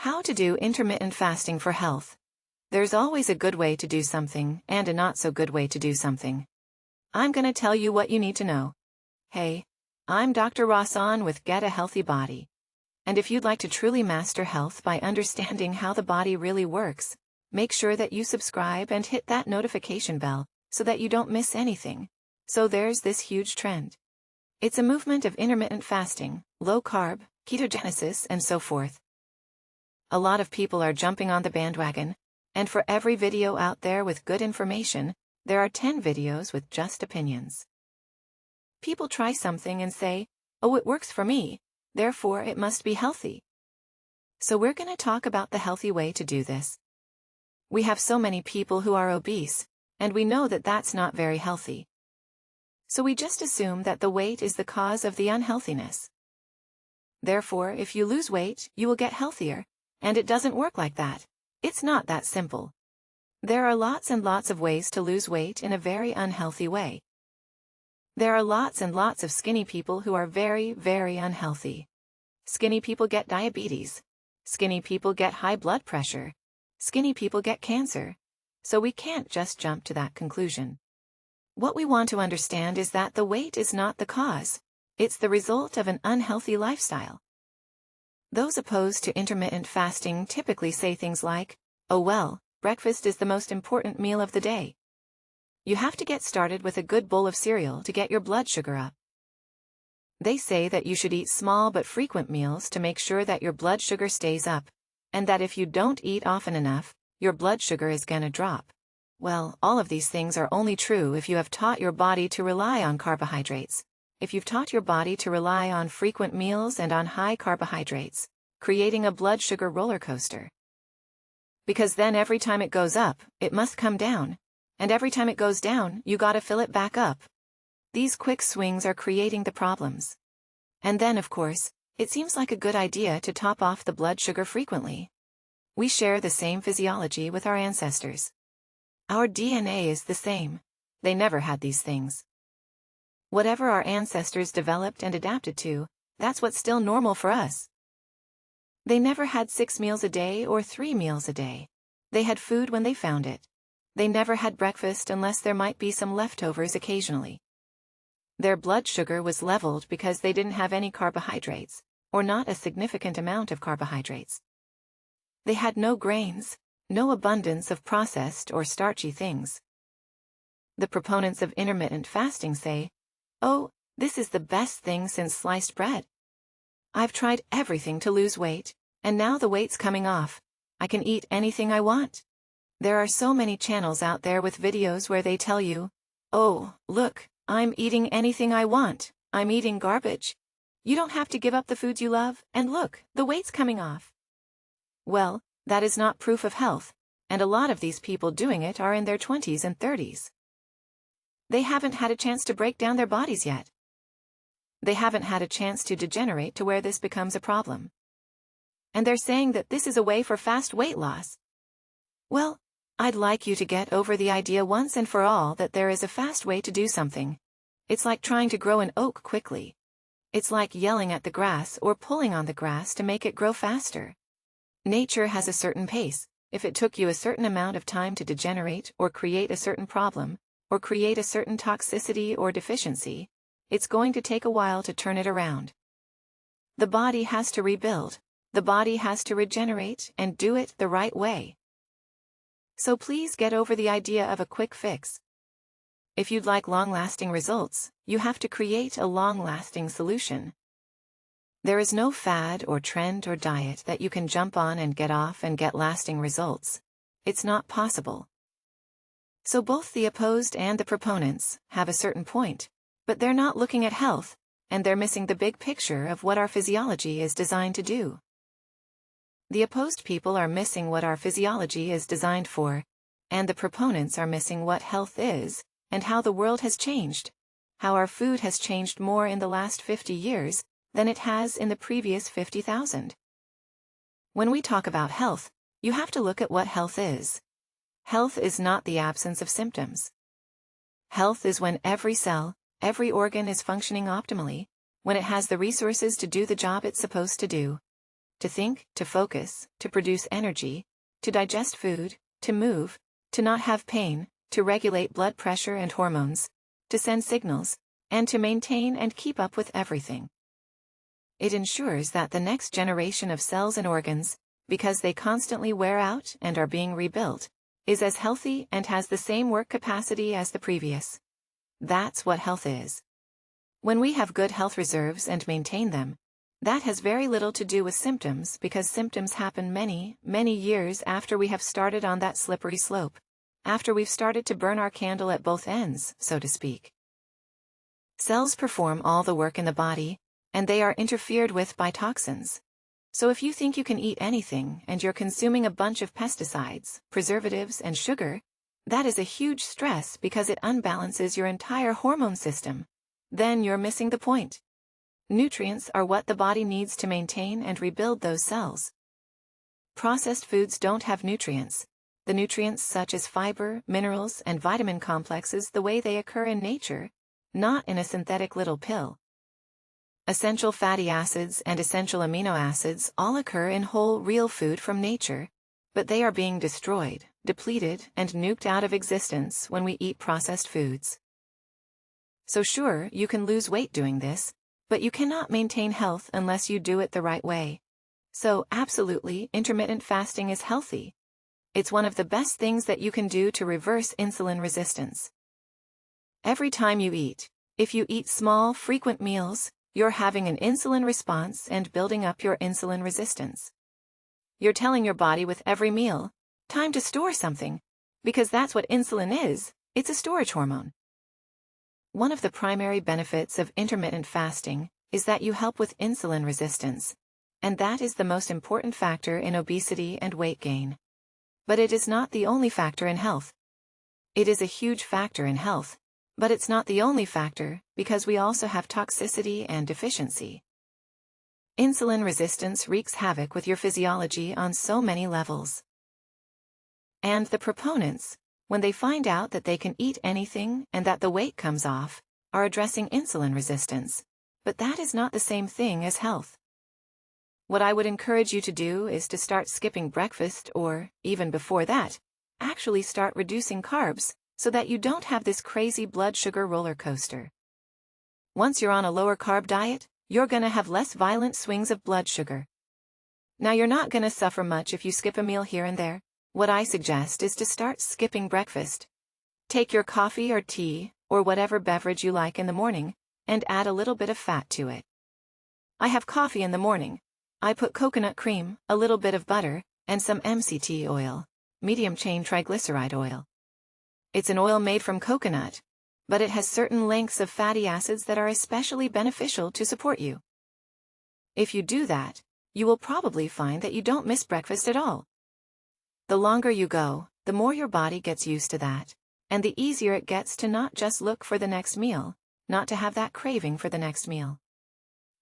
How to do intermittent fasting for health. There's always a good way to do something and a not so good way to do something. I'm gonna tell you what you need to know. Hey, I'm Dr. Rossan with Get a Healthy Body. And if you'd like to truly master health by understanding how the body really works, make sure that you subscribe and hit that notification bell so that you don't miss anything. So there's this huge trend. It's a movement of intermittent fasting, low carb, ketogenesis, and so forth. A lot of people are jumping on the bandwagon, and for every video out there with good information, there are 10 videos with just opinions. People try something and say, oh, it works for me, therefore it must be healthy. So we're going to talk about the healthy way to do this. We have so many people who are obese, and we know that that's not very healthy. So we just assume that the weight is the cause of the unhealthiness. Therefore, if you lose weight, you will get healthier. And it doesn't work like that. It's not that simple. There are lots and lots of ways to lose weight in a very unhealthy way. There are lots and lots of skinny people who are very, very unhealthy. Skinny people get diabetes. Skinny people get high blood pressure. Skinny people get cancer. So we can't just jump to that conclusion. What we want to understand is that the weight is not the cause. It's the result of an unhealthy lifestyle. Those opposed to intermittent fasting typically say things like, oh well, breakfast is the most important meal of the day. You have to get started with a good bowl of cereal to get your blood sugar up. They say that you should eat small but frequent meals to make sure that your blood sugar stays up, and that if you don't eat often enough, your blood sugar is gonna drop. Well, all of these things are only true if you have taught your body to rely on carbohydrates. If you've taught your body to rely on frequent meals and on high carbohydrates, creating a blood sugar roller coaster. Because then every time it goes up, it must come down, and every time it goes down, you gotta fill it back up. These quick swings are creating the problems. And then, of course, it seems like a good idea to top off the blood sugar frequently. We share the same physiology with our ancestors. Our DNA is the same. They never had these things. Whatever our ancestors developed and adapted to, that's what's still normal for us. They never had 6 meals a day or 3 meals a day. They had food when they found it. They never had breakfast unless there might be some leftovers occasionally. Their blood sugar was leveled because they didn't have any carbohydrates, or not a significant amount of carbohydrates. They had no grains, no abundance of processed or starchy things. The proponents of intermittent fasting say, oh, this is the best thing since sliced bread. I've tried everything to lose weight, and now the weight's coming off. I can eat anything I want. There are so many channels out there with videos where they tell you, oh, look, I'm eating anything I want. I'm eating garbage. You don't have to give up the foods you love, and look, the weight's coming off. Well, that is not proof of health, and a lot of these people doing it are in their 20s and 30s. They haven't had a chance to break down their bodies yet. They haven't had a chance to degenerate to where this becomes a problem. And they're saying that this is a way for fast weight loss. Well, I'd like you to get over the idea once and for all that there is a fast way to do something. It's like trying to grow an oak quickly. It's like yelling at the grass or pulling on the grass to make it grow faster. Nature has a certain pace. If it took you a certain amount of time to degenerate or create a certain problem, or create a certain toxicity or deficiency, it's going to take a while to turn it around. The body has to rebuild, the body has to regenerate and do it the right way. So please get over the idea of a quick fix. If you'd like long-lasting results, you have to create a long-lasting solution. There is no fad or trend or diet that you can jump on and get off and get lasting results. It's not possible. So both the opposed and the proponents have a certain point, but they're not looking at health, and they're missing the big picture of what our physiology is designed to do. The opposed people are missing what our physiology is designed for, and the proponents are missing what health is, and how the world has changed, how our food has changed more in the last 50 years than it has in the previous 50,000. When we talk about health, you have to look at what health is. Health is not the absence of symptoms. Health is when every cell, every organ is functioning optimally, when it has the resources to do the job it's supposed to do. to think, to focus, to produce energy, to digest food, to move, to not have pain, to regulate blood pressure and hormones, to send signals, and to maintain and keep up with everything. It ensures that the next generation of cells and organs, because they constantly wear out and are being rebuilt, is as healthy and has the same work capacity as the previous. That's what health is. When we have good health reserves and maintain them, that has very little to do with symptoms because symptoms happen many, many years after we have started on that slippery slope, after we've started to burn our candle at both ends, so to speak. Cells perform all the work in the body, and they are interfered with by toxins. So if you think you can eat anything and you're consuming a bunch of pesticides, preservatives, and sugar, that is a huge stress because it unbalances your entire hormone system. Then you're missing the point. Nutrients are what the body needs to maintain and rebuild those cells. Processed foods don't have nutrients. The nutrients such as fiber, minerals, and vitamin complexes the way they occur in nature, not in a synthetic little pill. Essential fatty acids and essential amino acids all occur in whole, real food from nature, but they are being destroyed, depleted, and nuked out of existence when we eat processed foods. So sure, you can lose weight doing this, but you cannot maintain health unless you do it the right way. So absolutely, intermittent fasting is healthy. It's one of the best things that you can do to reverse insulin resistance. Every time you eat, if you eat small, frequent meals, you're having an insulin response and building up your insulin resistance. You're telling your body with every meal, time to store something, because that's what insulin is, it's a storage hormone. One of the primary benefits of intermittent fasting is that you help with insulin resistance, and that is the most important factor in obesity and weight gain. But it is not the only factor in health. It is a huge factor in health, but it's not the only factor because we also have toxicity and deficiency. Insulin resistance wreaks havoc with your physiology on so many levels. And the proponents, when they find out that they can eat anything and that the weight comes off, are addressing insulin resistance, but that is not the same thing as health. What I would encourage you to do is to start skipping breakfast or, even before that, actually start reducing carbs so that you don't have this crazy blood sugar roller coaster. Once you're on a lower carb diet, you're gonna have less violent swings of blood sugar. Now you're not gonna suffer much if you skip a meal here and there. What I suggest is to start skipping breakfast. Take your coffee or tea, or whatever beverage you like in the morning, and add a little bit of fat to it. I have coffee in the morning. I put coconut cream, a little bit of butter, and some MCT oil, medium-chain triglyceride oil. It's an oil made from coconut, but it has certain lengths of fatty acids that are especially beneficial to support you. If you do that, you will probably find that you don't miss breakfast at all. The longer you go, the more your body gets used to that, and the easier it gets to not just look for the next meal, not to have that craving for the next meal.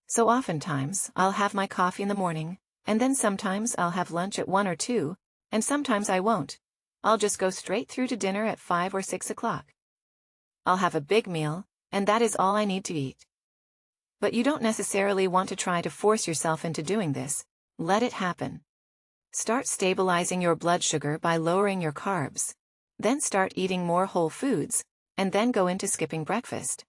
So oftentimes, I'll have my coffee in the morning, and then sometimes I'll have lunch at 1 or 2, and sometimes I won't. I'll just go straight through to dinner at 5 or 6 o'clock. I'll have a big meal, and that is all I need to eat. But you don't necessarily want to try to force yourself into doing this. Let it happen. Start stabilizing your blood sugar by lowering your carbs. Then start eating more whole foods, and then go into skipping breakfast.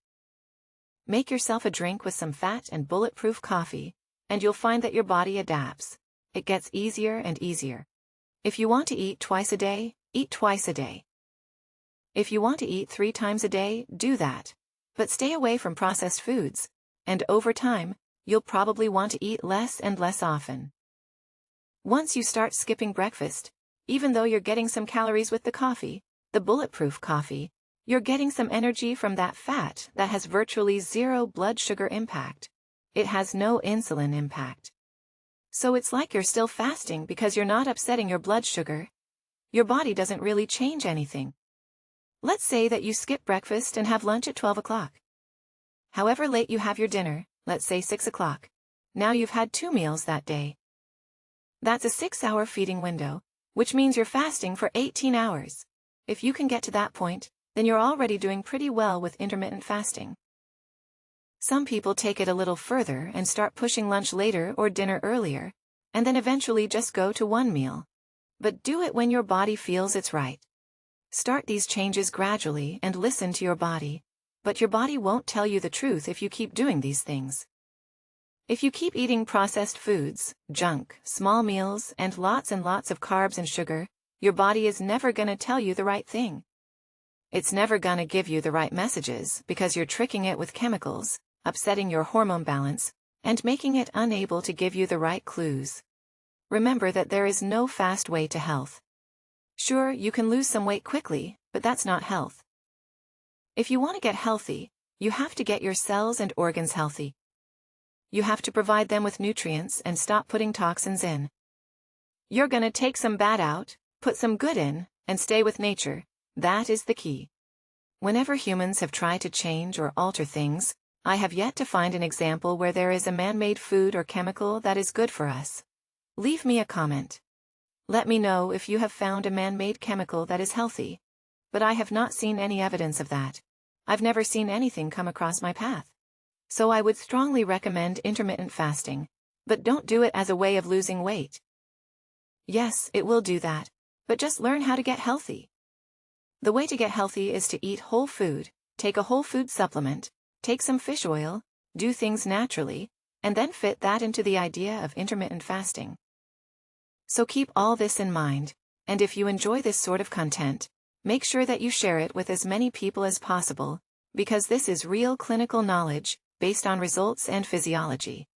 Make yourself a drink with some fat and bulletproof coffee, and you'll find that your body adapts. It gets easier and easier. If you want to eat twice a day, eat twice a day. If you want to eat 3 times a day, do that. But stay away from processed foods, and over time, you'll probably want to eat less and less often. Once you start skipping breakfast, even though you're getting some calories with the coffee, the bulletproof coffee, you're getting some energy from that fat that has virtually zero blood sugar impact. It has no insulin impact. So it's like you're still fasting because you're not upsetting your blood sugar. Your body doesn't really change anything. Let's say that you skip breakfast and have lunch at 12 o'clock. However late you have your dinner, let's say 6 o'clock. Now you've had 2 meals that day. That's a 6-hour feeding window, which means you're fasting for 18 hours. If you can get to that point, then you're already doing pretty well with intermittent fasting. Some people take it a little further and start pushing lunch later or dinner earlier, and then eventually just go to one meal. But do it when your body feels it's right. Start these changes gradually and listen to your body, but your body won't tell you the truth if you keep doing these things. If you keep eating processed foods, junk, small meals, and lots of carbs and sugar, your body is never gonna tell you the right thing. It's never gonna give you the right messages because you're tricking it with chemicals, upsetting your hormone balance, and making it unable to give you the right clues. Remember that there is no fast way to health. Sure, you can lose some weight quickly, but that's not health. If you want to get healthy, you have to get your cells and organs healthy. You have to provide them with nutrients and stop putting toxins in. You're gonna take some bad out, put some good in, and stay with nature. That is the key. Whenever humans have tried to change or alter things, I have yet to find an example where there is a man-made food or chemical that is good for us. Leave me a comment. Let me know if you have found a man-made chemical that is healthy. But I have not seen any evidence of that. I've never seen anything come across my path. So I would strongly recommend intermittent fasting, but don't do it as a way of losing weight. Yes, it will do that, but just learn how to get healthy. The way to get healthy is to eat whole food, take a whole food supplement, take some fish oil, do things naturally, and then fit that into the idea of intermittent fasting. So keep all this in mind, and if you enjoy this sort of content, make sure that you share it with as many people as possible, because this is real clinical knowledge, based on results and physiology.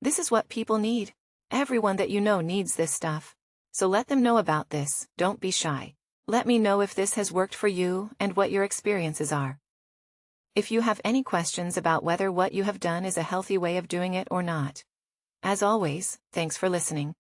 This is what people need. Everyone that you know needs this stuff. So let them know about this, don't be shy. Let me know if this has worked for you and what your experiences are. If you have any questions about whether what you have done is a healthy way of doing it or not. As always, thanks for listening.